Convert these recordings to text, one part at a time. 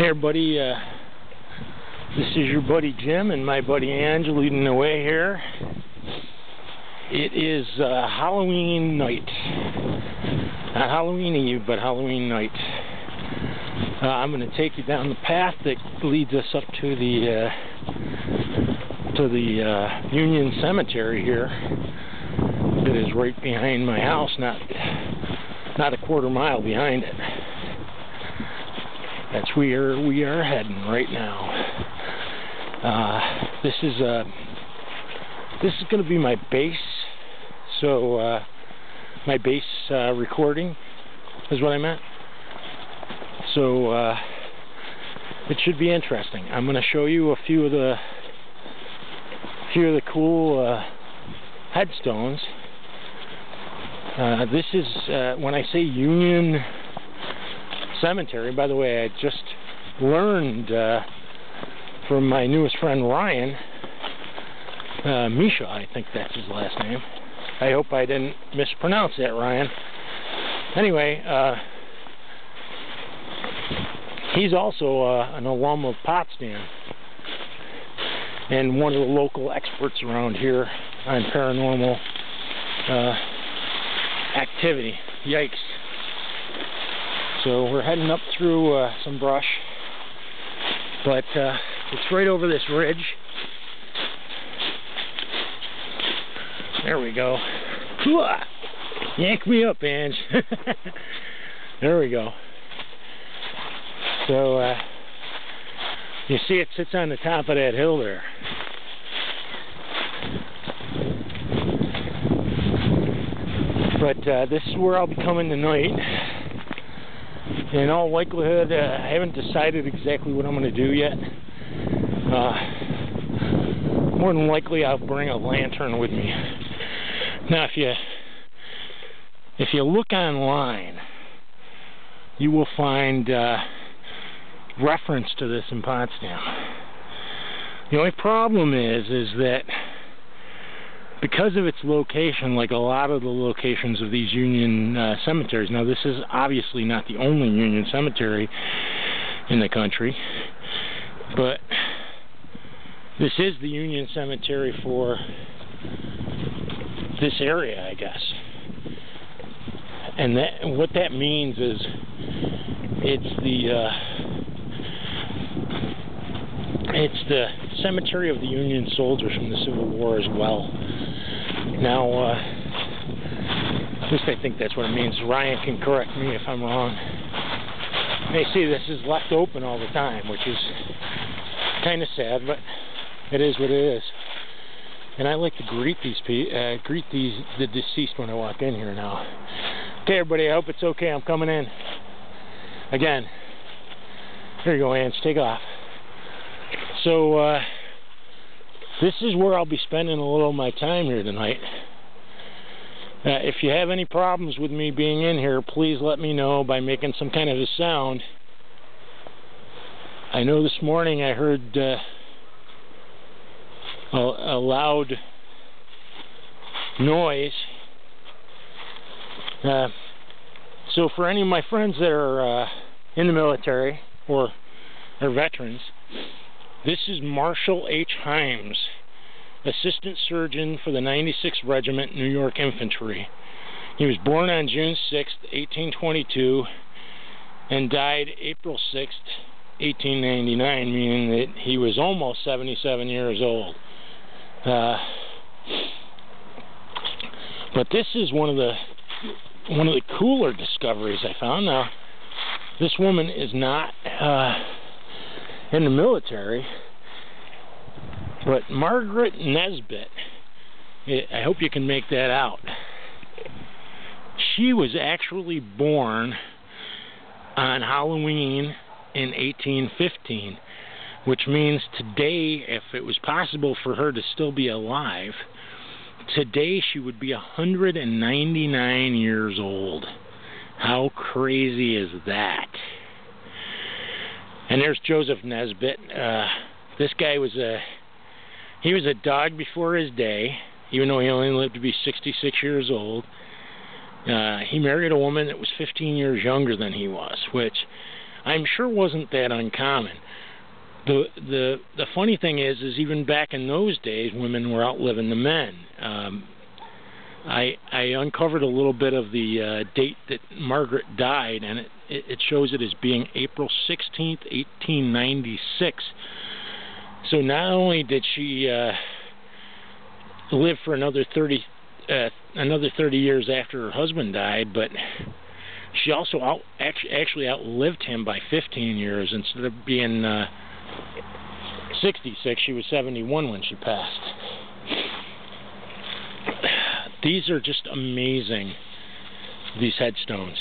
Hey everybody, this is your buddy Jim and my buddy Ange leading the way here. It is Halloween night. Not Halloween Eve, but Halloween night. I'm going to take you down the path that leads us up to the Union Cemetery here. It is right behind my house, not a quarter mile behind it. That's where we are heading right now. This is going to be my base. So my base recording is what I meant. So it should be interesting. I'm going to show you a few of the cool headstones. This is when I say Union Cemetery. By the way, I just learned from my newest friend Ryan, Misha, I think that's his last name. I hope I didn't mispronounce that, Ryan. Anyway, he's also an alum of Potsdam and one of the local experts around here on paranormal activity. Yikes. So we're heading up through some brush, but it's right over this ridge. There we go. Yank me up, Ange. There we go. So you see it sits on the top of that hill there. But this is where I'll be coming tonight. In all likelihood, I haven't decided exactly what I'm going to do yet. More than likely, I'll bring a lantern with me. Now, if you look online, you will find reference to this in Potsdam. The only problem is that because of its location, like a lot of the locations of these Union cemeteries, now this is obviously not the only Union cemetery in the country, but this is the Union Cemetery for this area, I guess. And what that means is it's the cemetery of the Union soldiers from the Civil War as well. Now, at least I think that's what it means. Ryan can correct me if I'm wrong. You see, this is left open all the time, which is kind of sad, but it is what it is. And I like to greet the deceased when I walk in here now. Okay, everybody, I hope it's okay. I'm coming in. Again. Here you go, Ange. Take off. So, this is where I'll be spending a little of my time here tonight. If you have any problems with me being in here, please let me know by making some kind of a sound. I know this morning I heard a loud noise. So for any of my friends that are in the military or are veterans, this is Marshall H. Himes, Assistant Surgeon for the 96th Regiment, New York Infantry. He was born on June 6, 1822, and died April 6, 1899, meaning that he was almost 77 years old. But this is one of the cooler discoveries I found. Now, this woman is not in the military, but Margaret Nesbitt, I hope you can make that out. She was actually born on Halloween in 1815, which means today, if it was possible for her to still be alive, today she would be 199 years old. How crazy is that? And there's Joseph Nesbitt. This guy was a dog before his day, even though he only lived to be 66 years old. He married a woman that was 15 years younger than he was, which I'm sure wasn't that uncommon. The funny thing is even back in those days, women were outliving the men. I uncovered a little bit of the date that Margaret died, and it shows it as being April 16th, 1896. So not only did she live for another 30 years after her husband died, but she also actually outlived him by 15 years. Instead of being 66, she was 71 when she passed. These are just amazing, these headstones.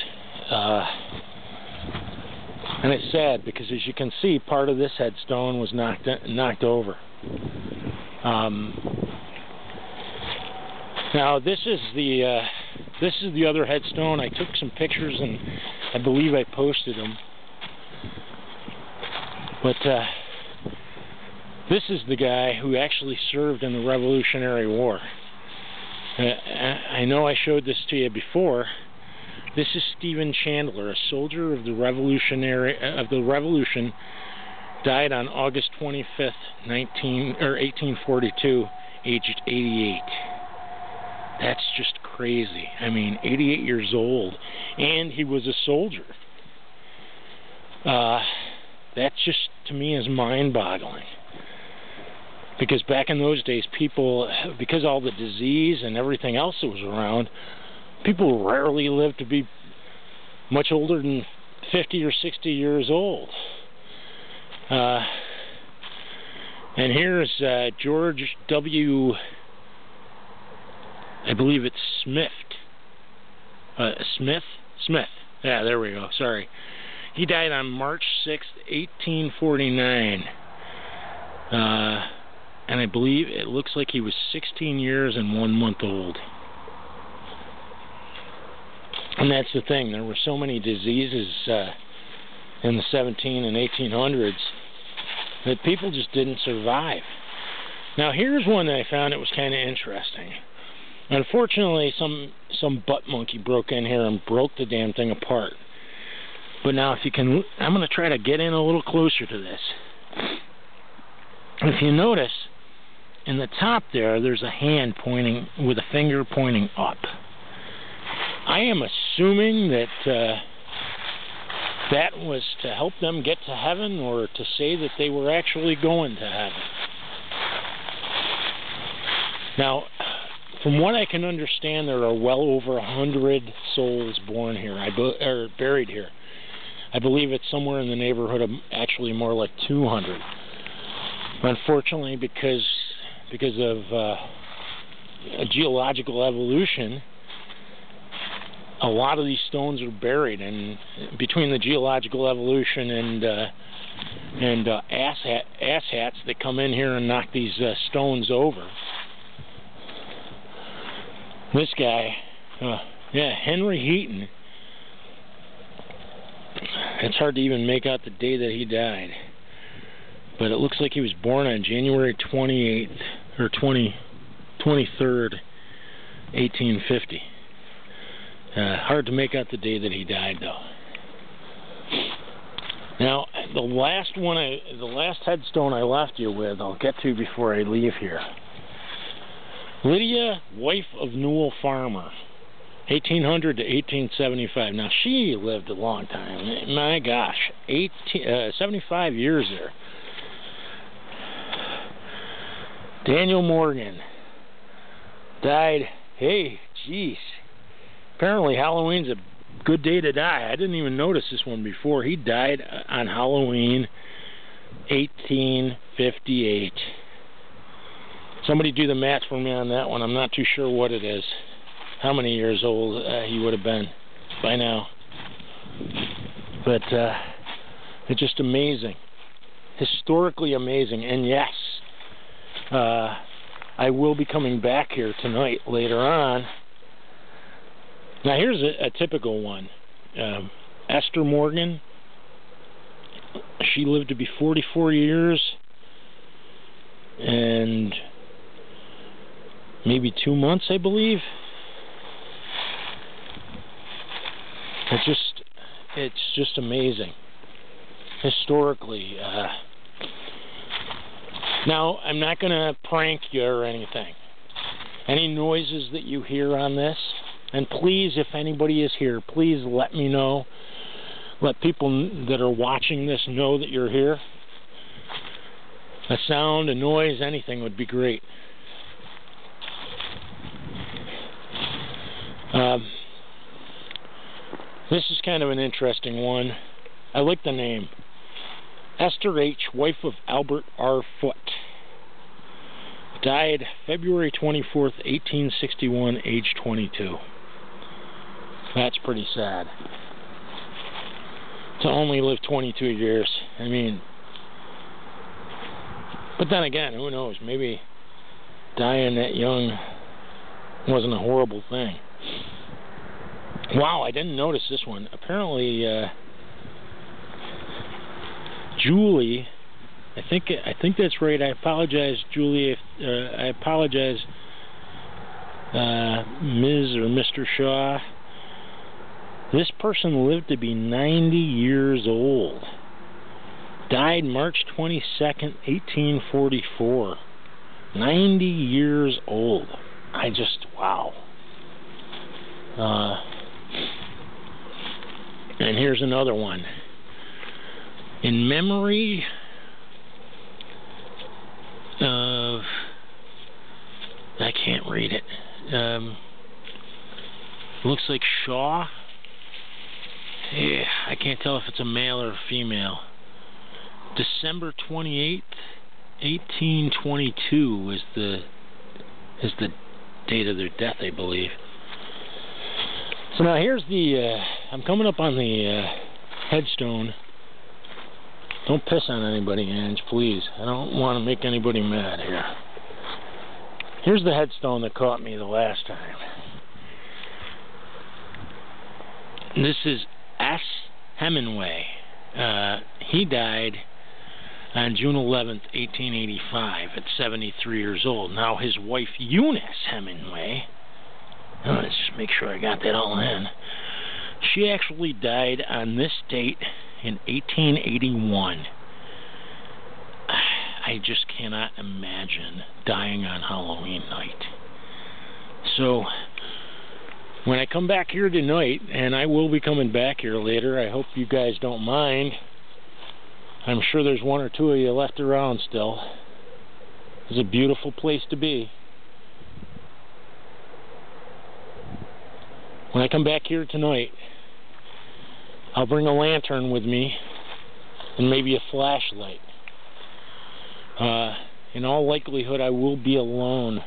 And it's sad because, as you can see, part of this headstone was knocked over. Now this is the other headstone. I took some pictures and I believe I posted them. But this is the guy who actually served in the Revolutionary War. I know I showed this to you before. This is Stephen Chandler, a soldier of the Revolution, died on August 25th, 1842, aged 88. That's just crazy. I mean, 88 years old, and he was a soldier. That just, to me, is mind-boggling. Because back in those days, people, because all the disease and everything else that was around, people rarely lived to be much older than 50 or 60 years old. And here's George W. I believe it's Smith. Smith. Yeah, there we go. Sorry. He died on March 6th, 1849. And I believe it looks like he was 16 years and 1 month old. And that's the thing. There were so many diseases in the 17 and 1800s that people just didn't survive. Now, here's one that I found that was kind of interesting. Unfortunately, some butt monkey broke in here and broke the damn thing apart. But now, if you can, I'm going to try to get in a little closer to this. If you notice, in the top there's a hand pointing, with a finger pointing up. I am assuming that that was to help them get to heaven, or to say that they were actually going to heaven. Now, from what I can understand, there are well over 100 souls born here, or buried here. I believe it's somewhere in the neighborhood of actually more like 200. Unfortunately, because of geological evolution, a lot of these stones are buried, and between the geological evolution and asshats that come in here and knock these stones over. This guy, Henry Heaton. It's hard to even make out the day that he died, but it looks like he was born on January 28th or 23rd, 1850. Hard to make out the day that he died, though. Now, the last headstone I left you with, I'll get to before I leave here. Lydia, wife of Newell Farmer, 1800 to 1875. Now, she lived a long time. My gosh, 75 years there. Daniel Morgan died. Hey, jeez. Apparently Halloween's a good day to die. I didn't even notice this one before. He died on Halloween, 1858. Somebody do the math for me on that one. I'm not too sure what it is. How many years old he would have been by now. But it's just amazing. Historically amazing. And yes, I will be coming back here tonight later on. Now here's a typical one. Esther Morgan. She lived to be 44 years and maybe 2 months, I believe. It's just amazing. historically. Now, I'm not going to prank you or anything. Any noises that you hear on this, and please, if anybody is here, please let me know. Let people that are watching this know that you're here. A sound, a noise, anything would be great. This is kind of an interesting one. I like the name. Esther H., wife of Albert R. Foote. Died February 24th, 1861, age 22. That's pretty sad. To only live 22 years. I mean, but then again, who knows? Maybe dying that young wasn't a horrible thing. Wow, I didn't notice this one. Apparently, Julie, I think that's right. I apologize, Julie. I apologize, Ms. or Mr. Shaw. This person lived to be 90 years old. Died March 22nd, 1844. 90 years old. Wow. And here's another one. In memory of... I can't read it. Looks like Shaw. Yeah, I can't tell if it's a male or a female. December 28th, 1822 is the date of their death, I believe. So now here's the, I'm coming up on the headstone. Don't piss on anybody, Ange, please. I don't want to make anybody mad here. Here's the headstone that caught me the last time. This is S. Hemingway. He died on June 11th, 1885 at 73 years old. Now his wife, Eunice Hemingway, let's just make sure I got that all in. She actually died on this date in 1881. I just cannot imagine dying on Halloween night. So, when I come back here tonight, and I will be coming back here later, I hope you guys don't mind. I'm sure there's one or two of you left around still. It's a beautiful place to be. When I come back here tonight, I'll bring a lantern with me and maybe a flashlight. In all likelihood, I will be alone.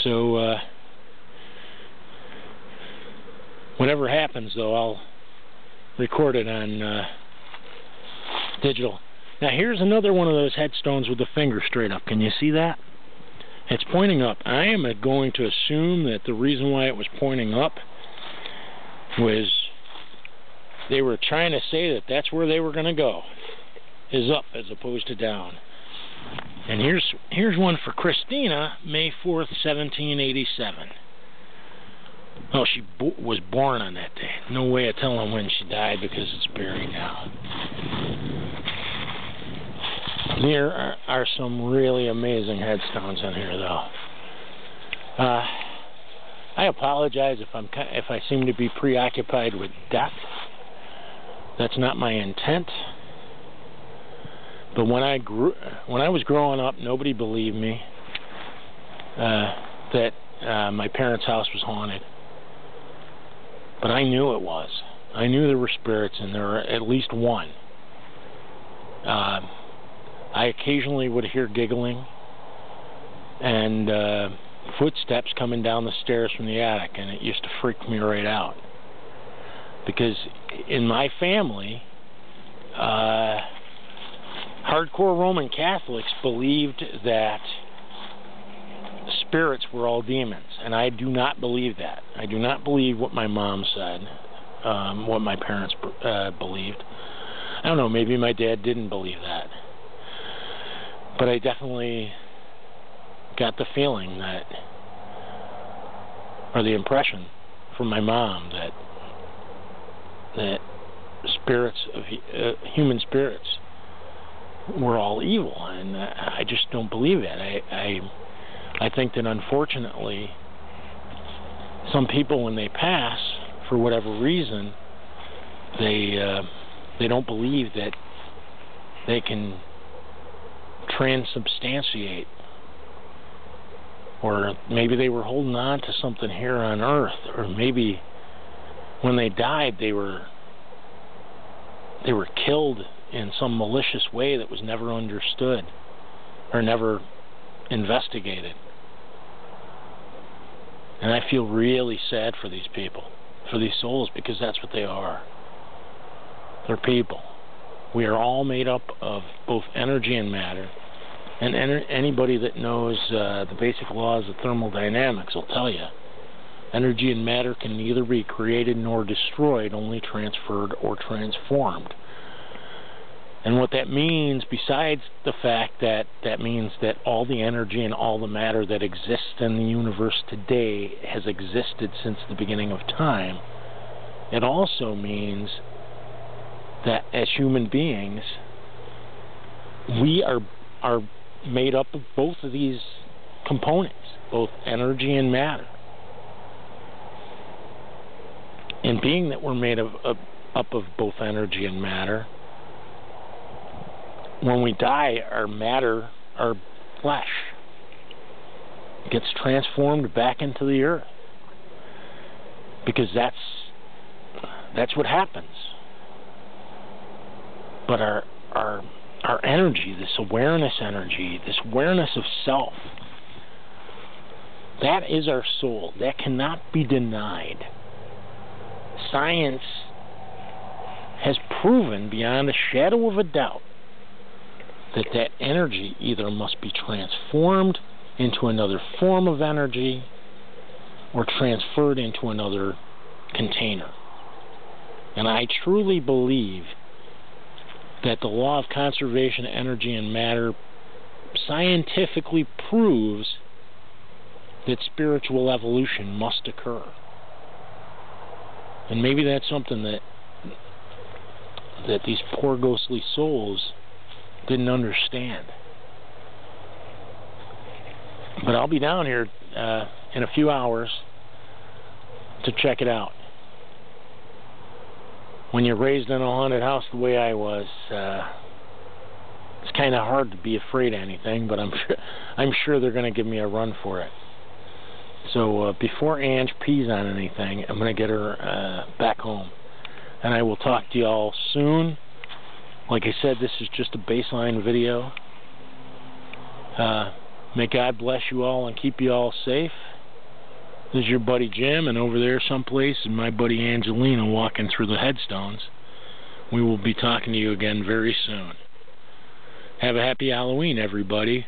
So, whatever happens, though, I'll record it on digital. Now, here's another one of those headstones with the finger straight up. Can you see that? It's pointing up. I am going to assume that the reason why it was pointing up was they were trying to say that that's where they were going to go, is up as opposed to down. And here's one for Christina, May 4th, 1787. Oh, she was born on that day. No way of telling when she died because it's buried now. There are some really amazing headstones in here, though. I apologize if I seem to be preoccupied with death. That's not my intent. But when I was growing up, nobody believed me that my parents' house was haunted. But I knew it was. I knew there were spirits, and there were at least one. I occasionally would hear giggling and footsteps coming down the stairs from the attic, and it used to freak me right out. Because in my family, hardcore Roman Catholics believed that spirits were all demons, and I do not believe that. I do not believe what my mom said, what my parents believed. I don't know, maybe my dad didn't believe that. But I definitely got the feeling that, or the impression, from my mom that spirits of human spirits were all evil, and I just don't believe it. I think that unfortunately some people, when they pass, for whatever reason, they don't believe that they can transubstantiate, or maybe they were holding on to something here on earth, or maybe when they died they were killed in some malicious way that was never understood or never investigated. And I feel really sad for these people, for these souls, because that's what they are. They're people. We are all made up of both energy and matter. And anybody that knows the basic laws of thermodynamics will tell you, energy and matter can neither be created nor destroyed, only transferred or transformed. And what that means, besides the fact that that means that all the energy and all the matter that exists in the universe today has existed since the beginning of time, it also means that as human beings, we are made up of both of these components, both energy and matter. And being that we're made up of both energy and matter, when we die, our matter, our flesh, gets transformed back into the earth, because that's what happens. But our energy, this awareness energy, this awareness of self, that is our soul. That cannot be denied. Science has proven beyond a shadow of a doubt that energy either must be transformed into another form of energy or transferred into another container. And I truly believe that the law of conservation of energy and matter scientifically proves that spiritual evolution must occur. And maybe that's something that these poor ghostly souls didn't understand. But I'll be down here in a few hours to check it out. When you're raised in a haunted house the way I was, it's kind of hard to be afraid of anything, but I'm sure they're going to give me a run for it. So before Ange pees on anything, I'm going to get her back home. And I will talk to you all soon. Like I said, this is just a baseline video. May God bless you all and keep you all safe. This is your buddy Jim, and over there someplace is my buddy Angelina walking through the headstones. We will be talking to you again very soon. Have a happy Halloween, everybody.